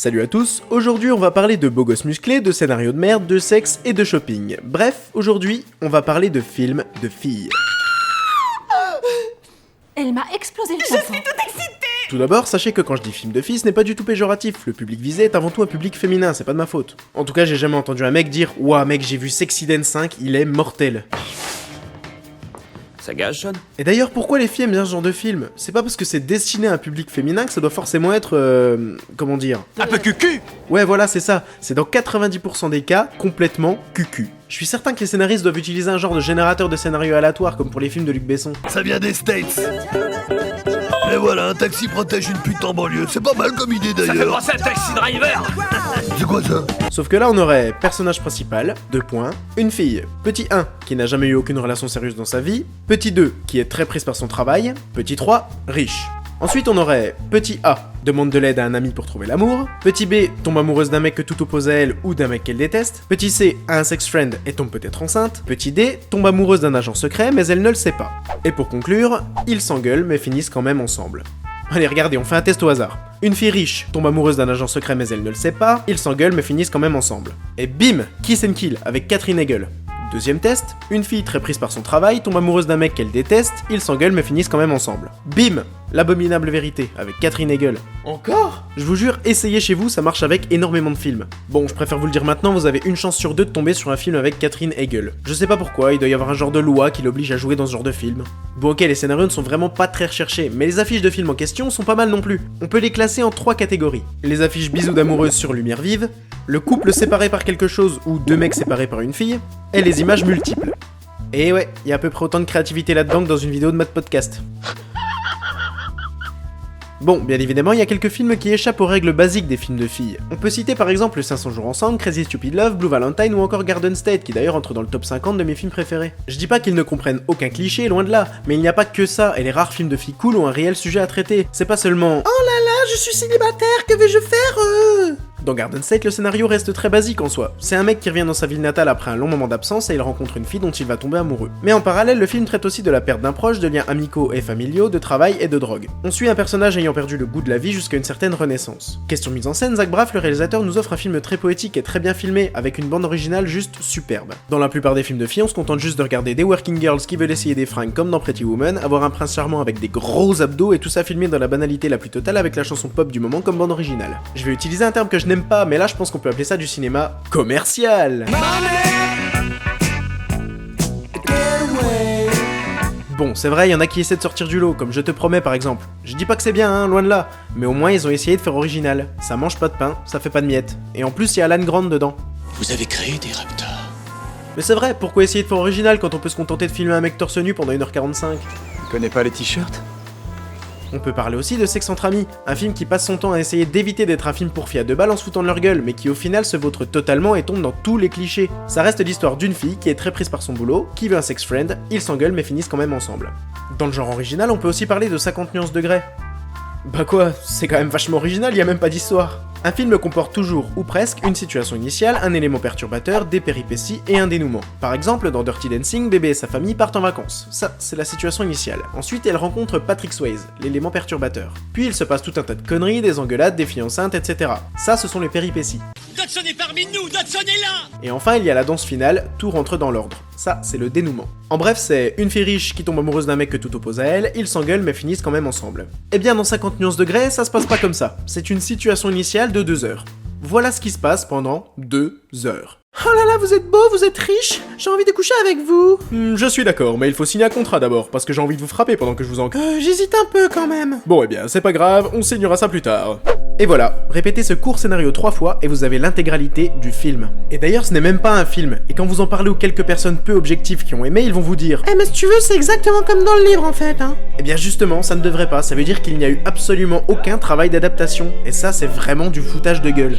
Salut à tous, aujourd'hui on va parler de beaux gosses musclés, de scénarios de merde, de sexe et de shopping. Bref, aujourd'hui on va parler de films de filles. Elle m'a explosé le pompon. Je suis toute excitée. Tout d'abord, sachez que quand je dis film de filles, ce n'est pas du tout péjoratif. Le public visé est avant tout un public féminin, c'est pas de ma faute. En tout cas, j'ai jamais entendu un mec dire « Ouah mec, j'ai vu Sexy Dance 5, il est mortel ». Ça gage, Sean ? Et d'ailleurs, pourquoi les filles aiment bien ce genre de film ? C'est pas parce que c'est destiné à un public féminin que ça doit forcément être, comment dire ? Un peu cucu. Ouais, voilà, c'est ça. C'est dans 90% des cas, complètement cucu. Je suis certain que les scénaristes doivent utiliser un genre de générateur de scénario aléatoire, comme pour les films de Luc Besson. Ça vient des States. Et voilà, un taxi protège une pute en banlieue. C'est pas mal comme idée Ça fait d'ailleurs. penser à Taxi Driver. C'est quoi ça? Sauf que là, on aurait personnage principal, 2 points, une fille, petit 1, qui n'a jamais eu aucune relation sérieuse dans sa vie, petit 2, qui est très prise par son travail, petit 3, riche. Ensuite, on aurait petit A, demande de l'aide à un ami pour trouver l'amour, petit B, tombe amoureuse d'un mec que tout oppose à elle ou d'un mec qu'elle déteste, petit C, a un sex friend et tombe peut-être enceinte, petit D, tombe amoureuse d'un agent secret mais elle ne le sait pas. Et pour conclure, ils s'engueulent mais finissent quand même ensemble. Allez, regardez, on fait un test au hasard. Une fille riche tombe amoureuse d'un agent secret mais elle ne le sait pas, ils s'engueulent mais finissent quand même ensemble. Et bim, Kiss and Kill avec Catherine Hegel. Deuxième test, une fille très prise par son travail tombe amoureuse d'un mec qu'elle déteste, ils s'engueulent mais finissent quand même ensemble. Bim, l'abominable vérité avec Catherine Hegel. Encore ? Je vous jure, essayez chez vous, ça marche avec énormément de films. Bon, je préfère vous le dire maintenant, vous avez une chance sur 2 de tomber sur un film avec Catherine Hegel. Je sais pas pourquoi, il doit y avoir un genre de loi qui l'oblige à jouer dans ce genre de film. Bon ok, les scénarios ne sont vraiment pas très recherchés, mais les affiches de films en question sont pas mal non plus. On peut les classer en 3 catégories. Les affiches bisous d'amoureuses sur lumière vive, le couple séparé par quelque chose ou 2 mecs séparés par une fille, et les images multiples. Et ouais, il y a à peu près autant de créativité là-dedans que dans une vidéo de Matt Podcast. Bon, bien évidemment, il y a quelques films qui échappent aux règles basiques des films de filles. On peut citer par exemple 500 jours ensemble, Crazy Stupid Love, Blue Valentine ou encore Garden State, qui d'ailleurs entre dans le top 50 de mes films préférés. Je dis pas qu'ils ne comprennent aucun cliché, loin de là, mais il n'y a pas que ça, et les rares films de filles cool ont un réel sujet à traiter. C'est pas seulement « Oh là là, je suis célibataire, que vais-je faire Dans Garden State, le scénario reste très basique en soi. C'est un mec qui revient dans sa ville natale après un long moment d'absence et il rencontre une fille dont il va tomber amoureux. Mais en parallèle, le film traite aussi de la perte d'un proche, de liens amicaux et familiaux, de travail et de drogue. On suit un personnage ayant perdu le goût de la vie jusqu'à une certaine renaissance. Question mise en scène, Zach Braff, le réalisateur, nous offre un film très poétique et très bien filmé, avec une bande originale juste superbe. Dans la plupart des films de filles, on se contente juste de regarder des working girls qui veulent essayer des fringues comme dans Pretty Woman, avoir un prince charmant avec des gros abdos et tout ça filmé dans la banalité la plus totale avec la chanson pop du moment comme bande originale. Je vais utiliser un terme que je n'aime pas, mais là je pense qu'on peut appeler ça du cinéma commercial. Bon, c'est vrai, il y en a qui essaient de sortir du lot, comme Je te promets par exemple. Je dis pas que c'est bien, hein, loin de là, mais au moins ils ont essayé de faire original. Ça mange pas de pain, ça fait pas de miettes. Et en plus, il y a Alan Grant dedans. Vous avez créé des raptors. Mais c'est vrai, pourquoi essayer de faire original quand on peut se contenter de filmer un mec torse nu pendant 1h45 ? Tu connais pas les t-shirts ? On peut parler aussi de Sex entre amis, un film qui passe son temps à essayer d'éviter d'être un film pour filles à 2 balles en se foutant de leur gueule, mais qui au final se vautre totalement et tombe dans tous les clichés. Ça reste l'histoire d'une fille qui est très prise par son boulot, qui veut un sex friend, ils s'engueulent mais finissent quand même ensemble. Dans le genre original, on peut aussi parler de 50 nuances de Grey. Bah quoi, c'est quand même vachement original, y a même pas d'histoire. Un film comporte toujours, ou presque, une situation initiale, un élément perturbateur, des péripéties et un dénouement. Par exemple, dans Dirty Dancing, bébé et sa famille partent en vacances. Ça, c'est la situation initiale. Ensuite, elle rencontre Patrick Swayze, l'élément perturbateur. Puis il se passe tout un tas de conneries, des engueulades, des filles enceintes, etc. Ça, ce sont les péripéties. Dodson est parmi nous, Dodson est là. Et enfin, il y a la danse finale, tout rentre dans l'ordre. Ça, c'est le dénouement. En bref, c'est une fille riche qui tombe amoureuse d'un mec que tout oppose à elle, ils s'engueulent mais finissent quand même ensemble. Eh bien, dans 50 nuances de Grey, ça se passe pas comme ça. C'est une situation initiale de 2 heures. Voilà ce qui se passe pendant 2 heures. Oh là là, vous êtes beau, vous êtes riche, j'ai envie de coucher avec vous. Je suis d'accord, mais il faut signer un contrat d'abord, parce que j'ai envie de vous frapper pendant que je vous j'hésite un peu quand même. Bon, eh bien, c'est pas grave, on signera ça plus tard. Et voilà, répétez ce court scénario 3 fois et vous avez l'intégralité du film. Et d'ailleurs, ce n'est même pas un film, et quand vous en parlez aux quelques personnes peu objectives qui ont aimé, ils vont vous dire « Eh mais si tu veux, c'est exactement comme dans le livre en fait, hein !» Eh bien justement, ça ne devrait pas, ça veut dire qu'il n'y a eu absolument aucun travail d'adaptation, et ça c'est vraiment du foutage de gueule.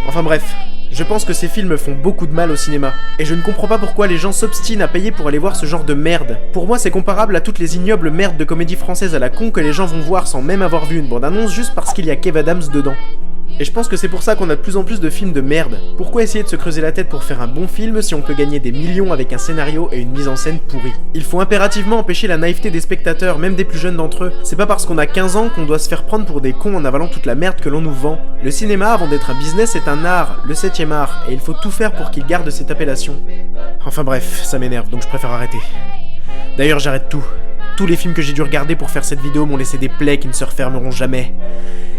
Enfin bref, je pense que ces films font beaucoup de mal au cinéma, et je ne comprends pas pourquoi les gens s'obstinent à payer pour aller voir ce genre de merde. Pour moi, c'est comparable à toutes les ignobles merdes de comédie française à la con que les gens vont voir sans même avoir vu une bande-annonce juste parce qu'il y a Kev Adams dedans. Et je pense que c'est pour ça qu'on a de plus en plus de films de merde. Pourquoi essayer de se creuser la tête pour faire un bon film si on peut gagner des millions avec un scénario et une mise en scène pourrie? Il faut impérativement empêcher la naïveté des spectateurs, même des plus jeunes d'entre eux. C'est pas parce qu'on a 15 ans qu'on doit se faire prendre pour des cons en avalant toute la merde que l'on nous vend. Le cinéma, avant d'être un business, est un art, le 7ème art, et il faut tout faire pour qu'il garde cette appellation. Enfin bref, ça m'énerve, donc je préfère arrêter. D'ailleurs, j'arrête tout. Tous les films que j'ai dû regarder pour faire cette vidéo m'ont laissé des plaies qui ne se refermeront jamais.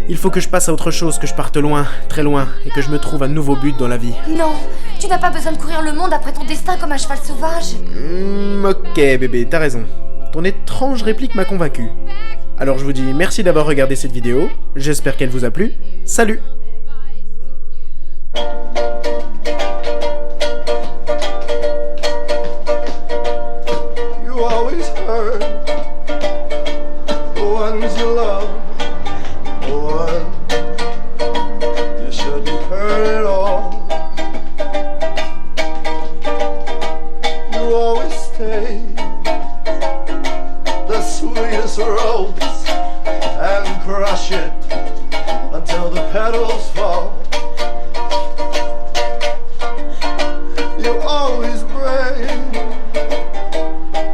Il faut que je passe à autre chose, que je parte loin, très loin, et que je me trouve un nouveau but dans la vie. Non, tu n'as pas besoin de courir le monde après ton destin comme un cheval sauvage. Ok bébé, t'as raison. Ton étrange réplique m'a convaincu. Alors je vous dis merci d'avoir regardé cette vidéo, j'espère qu'elle vous a plu. Salut! You always hurt the ones you love. One, you shouldn't hurt at all. You always stay the sweetest rose and crush it until the petals fall. You always bring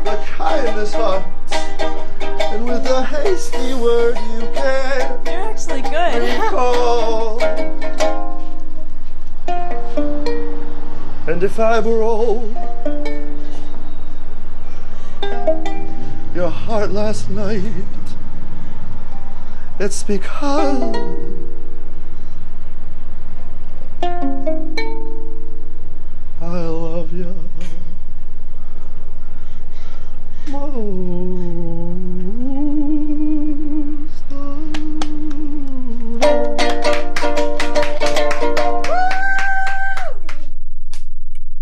the kindest hearts, and with a hasty word you can. You're actually good. Call. And if I were old, your heart last night, it's because I love you. Whoa.